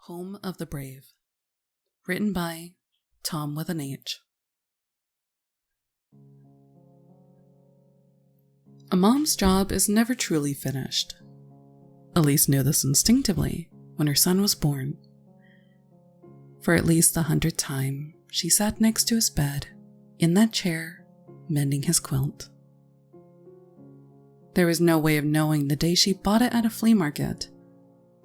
Home of the Brave. Written by Thom with an H. A mom's job is never truly finished. Elise knew this instinctively when her son was born. For at least the 100th time, she sat next to his bed, in that chair, mending his quilt. There was no way of knowing the day she bought it at a flea market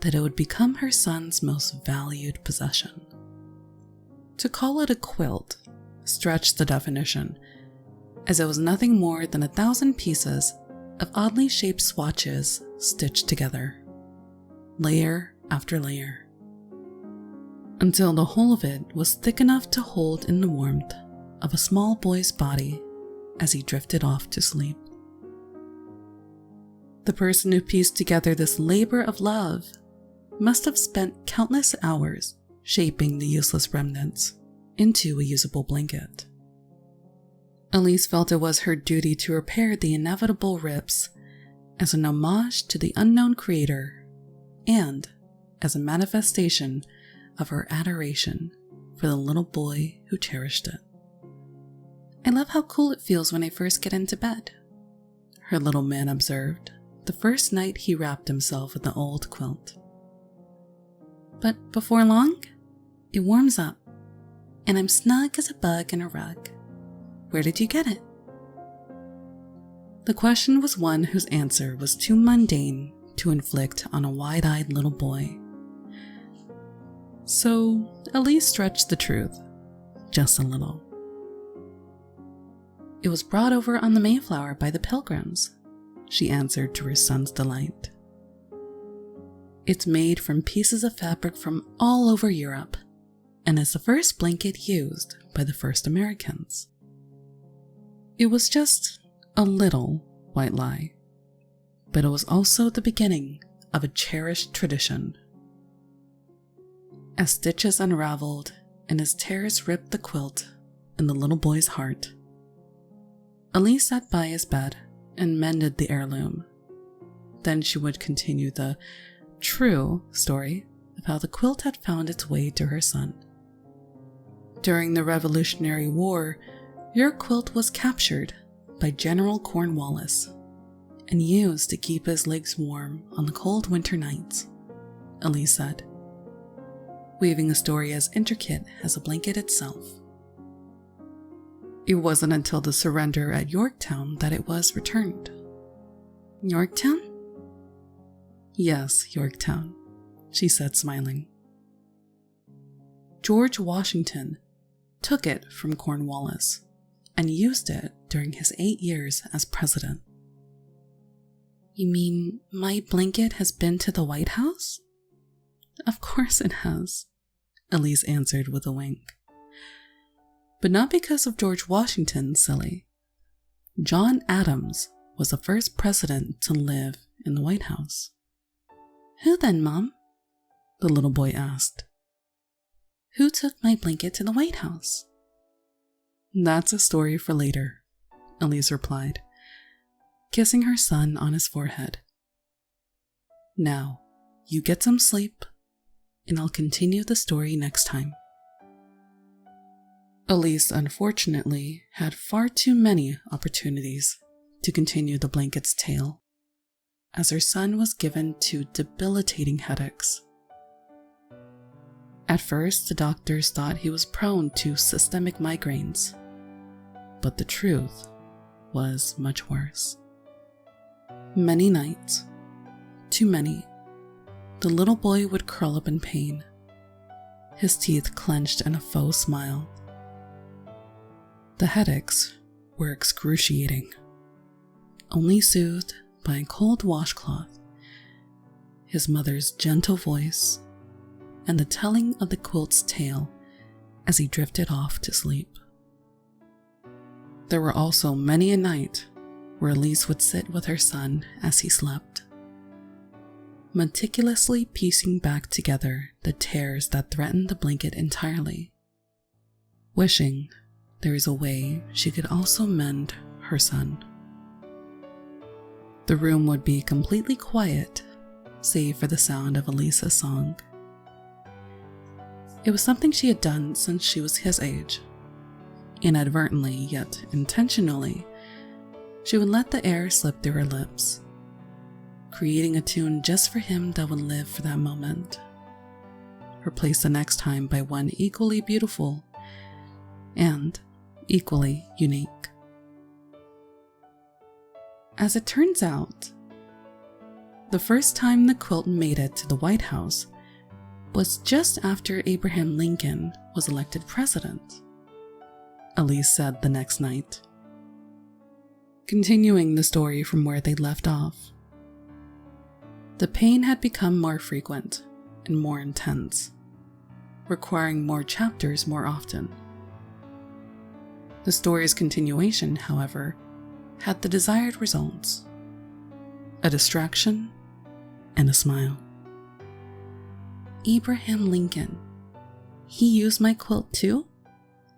that it would become her son's most valued possession. To call it a quilt stretched the definition, as it was nothing more than 1,000 pieces of oddly shaped swatches stitched together, layer after layer, until the whole of it was thick enough to hold in the warmth of a small boy's body as he drifted off to sleep. The person who pieced together this labor of love must have spent countless hours shaping the useless remnants into a usable blanket. Elise felt it was her duty to repair the inevitable rips as an homage to the unknown creator and as a manifestation of her adoration for the little boy who cherished it. "I love how cool it feels when I first get into bed," her little man observed the first night he wrapped himself in the old quilt. "But before long, it warms up, and I'm snug as a bug in a rug. Where did you get it?" The question was one whose answer was too mundane to inflict on a wide-eyed little boy. So Elise stretched the truth, just a little. "It was brought over on the Mayflower by the Pilgrims," she answered to her son's delight. "It's made from pieces of fabric from all over Europe, and is the first blanket used by the first Americans." It was just a little white lie, but it was also the beginning of a cherished tradition. As stitches unraveled and as tears ripped the quilt in the little boy's heart, Elise sat by his bed and mended the heirloom. Then she would continue the true story of how the quilt had found its way to her son. "During the Revolutionary War, your quilt was captured by General Cornwallis and used to keep his legs warm on the cold winter nights," Elise said, weaving a story as intricate as a blanket itself. "It wasn't until the surrender at Yorktown that it was returned." "Yorktown?" "Yes, Yorktown," she said, smiling. "George Washington took it from Cornwallis and used it during his 8 years as president." "You mean my blanket has been to the White House?" "Of course it has," Elise answered with a wink. "But not because of George Washington, silly. John Adams was the first president to live in the White House." "Who then, Mom?" the little boy asked. "Who took my blanket to the White House?" "That's a story for later," Elise replied, kissing her son on his forehead. "Now, you get some sleep, and I'll continue the story next time." Elise, unfortunately, had far too many opportunities to continue the blanket's tale, as her son was given to debilitating headaches. At first, the doctors thought he was prone to systemic migraines, but the truth was much worse. Many nights, too many, the little boy would curl up in pain, his teeth clenched in a faux smile. The headaches were excruciating, only soothed by a cold washcloth, his mother's gentle voice, and the telling of the quilt's tale as he drifted off to sleep. There were also many a night where Elise would sit with her son as he slept, meticulously piecing back together the tears that threatened the blanket entirely, wishing there was a way she could also mend her son. The room would be completely quiet, save for the sound of Elisa's song. It was something she had done since she was his age. Inadvertently, yet intentionally, she would let the air slip through her lips, creating a tune just for him that would live for that moment, replaced the next time by one equally beautiful and equally unique. As it turns out, the first time the quilt made it to the White House was just after Abraham Lincoln was elected president, Elise said the next night. Continuing the story from where they left off, the pain had become more frequent and more intense, requiring more chapters more often. The story's continuation, however, had the desired results: a distraction and a smile. Abraham Lincoln, he used my quilt too?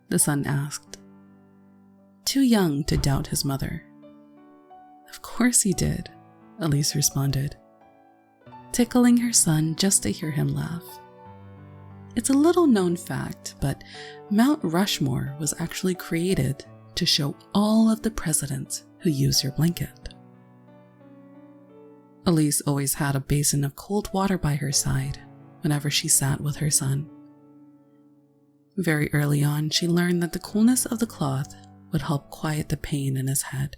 The son asked, too young to doubt his mother. Of course he did, Elise responded, tickling her son just to hear him laugh. It's a little known fact, but Mount Rushmore was actually created to show all of the presidents who use your blanket. Elise always had a basin of cold water by her side whenever she sat with her son. Very early on, she learned that the coolness of the cloth would help quiet the pain in his head.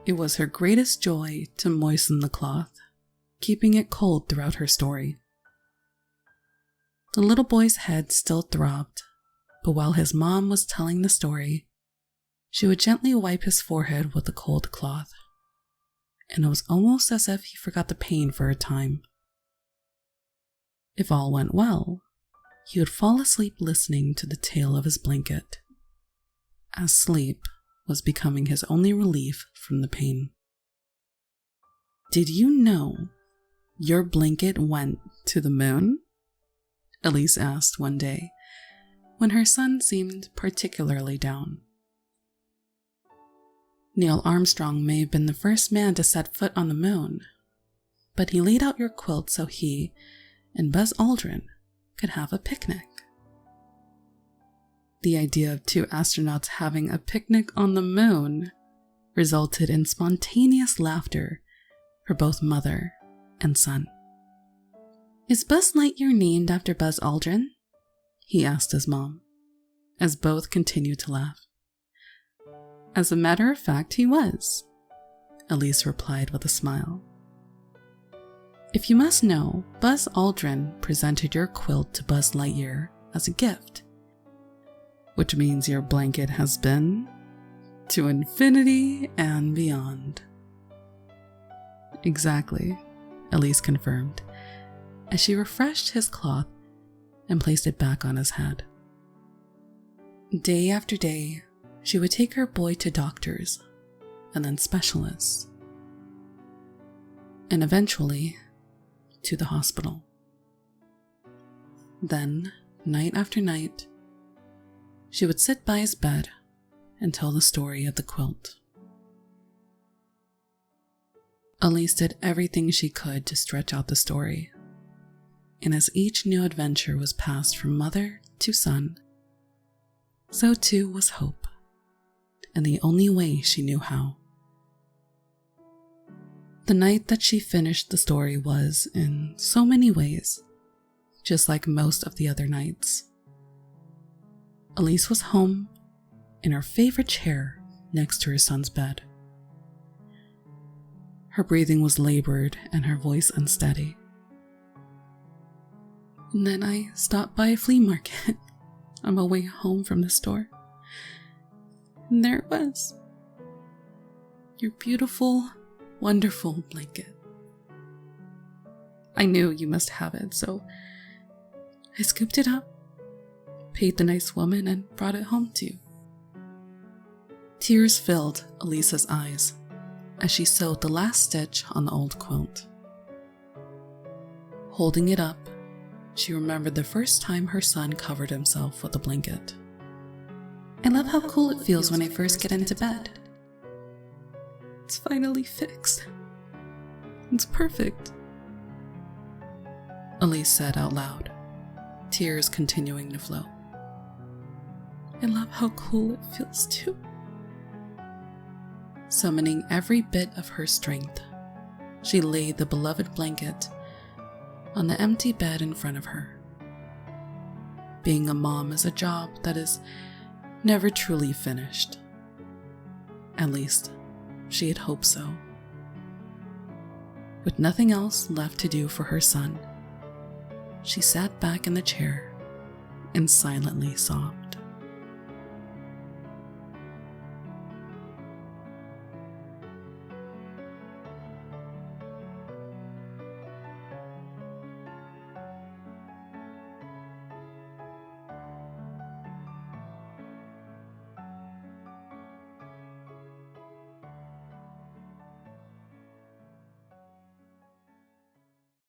It was her greatest joy to moisten the cloth, keeping it cold throughout her story. The little boy's head still throbbed, but while his mom was telling the story, she would gently wipe his forehead with the cold cloth, and it was almost as if he forgot the pain for a time. If all went well, he would fall asleep listening to the tale of his blanket, as sleep was becoming his only relief from the pain. Did you know your blanket went to the moon? Elise asked one day, when her son seemed particularly down. Neil Armstrong may have been the first man to set foot on the moon, but he laid out your quilt so he and Buzz Aldrin could have a picnic. The idea of two astronauts having a picnic on the moon resulted in spontaneous laughter for both mother and son. Is Buzz Lightyear named after Buzz Aldrin? He asked his mom, as both continued to laugh. As a matter of fact, he was, Elise replied with a smile. If you must know, Buzz Aldrin presented your quilt to Buzz Lightyear as a gift, which means your blanket has been to infinity and beyond. Exactly, Elise confirmed, as she refreshed his cloth and placed it back on his head. Day after day, she would take her boy to doctors and then specialists, and eventually to the hospital. Then, night after night, she would sit by his bed and tell the story of the quilt. Elise did everything she could to stretch out the story, and as each new adventure was passed from mother to son, so too was hope, in the only way she knew how. The night that she finished the story was, in so many ways, just like most of the other nights. Elise was home, in her favorite chair next to her son's bed. Her breathing was labored and her voice unsteady. And then I stopped by a flea market on my way home from the store. And there it was. Your beautiful, wonderful blanket. I knew you must have it, so I scooped it up, paid the nice woman, and brought it home to you. Tears filled Elisa's eyes as she sewed the last stitch on the old quilt. Holding it up, she remembered the first time her son covered himself with a blanket. I love how cool it feels when I first get into bed. It's finally fixed. It's perfect, Elise said out loud, tears continuing to flow. I love how cool it feels too. Summoning every bit of her strength, she laid the beloved blanket on the empty bed in front of her. Being a mom is a job that is never truly finished. At least, she had hoped so. With nothing else left to do for her son, she sat back in the chair and silently sobbed.